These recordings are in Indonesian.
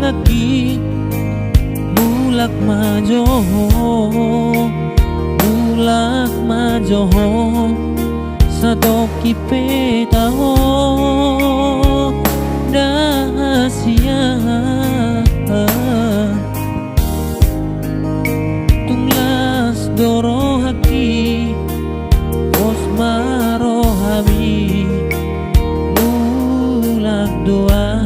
ngaki mulak majoho sa toki petaho dahasia tunglas doro haki os maro habi mulak doa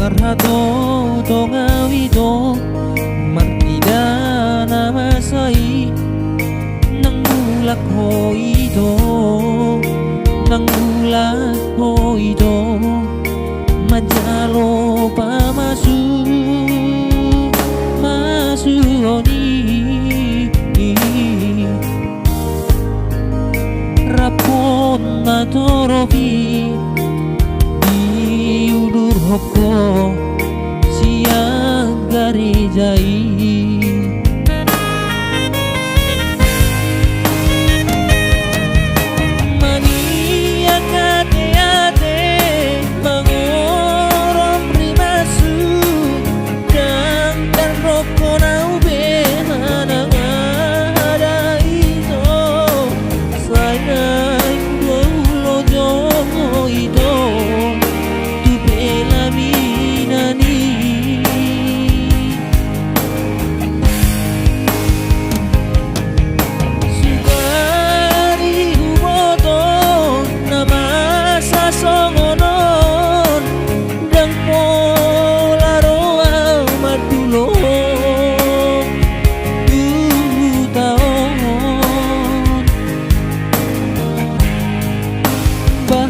Karhato to ngawito martida namasai nang mulak ho ito majalo masuoni rapon na toropi diudur hoko siang garijai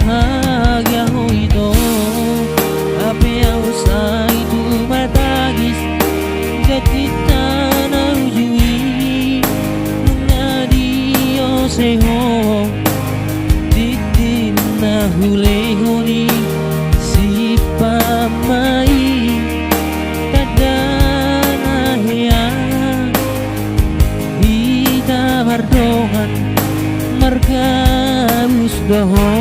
bahagia ho ito apa yang usai itu matagis gatita na ujui mengadio seho titin na hulehoni si pamai kadana hea hita bardongan margabus daho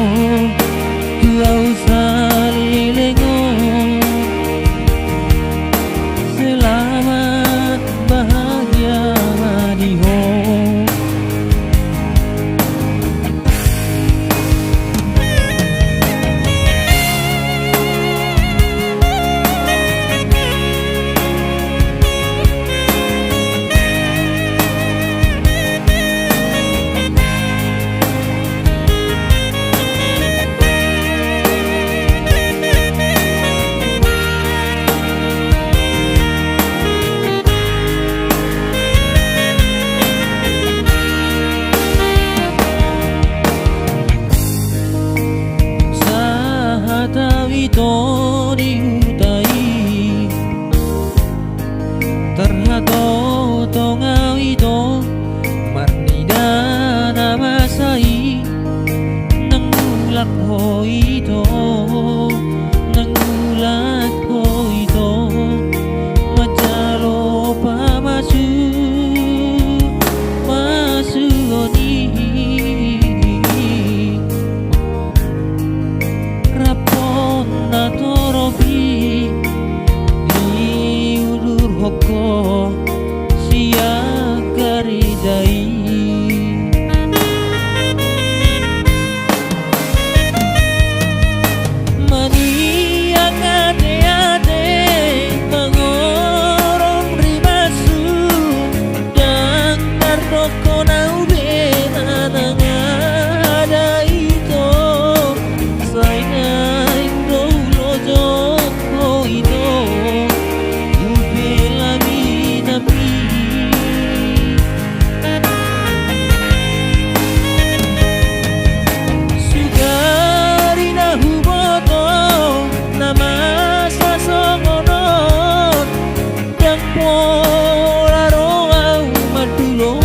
kau salilengo selamat bahagia madiho ito diutai terhato tongau ito marnida namasai nangulak ho ito majalo masuoni na toropi diudur hoko siang garijai Pola roa madulo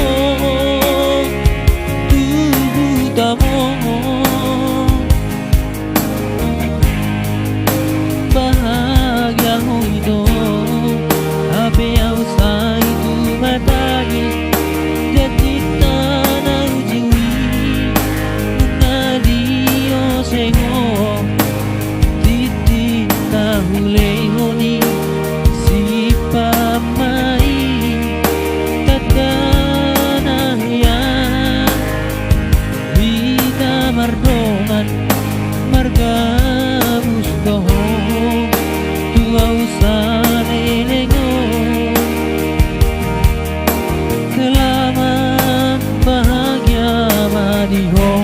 ni ho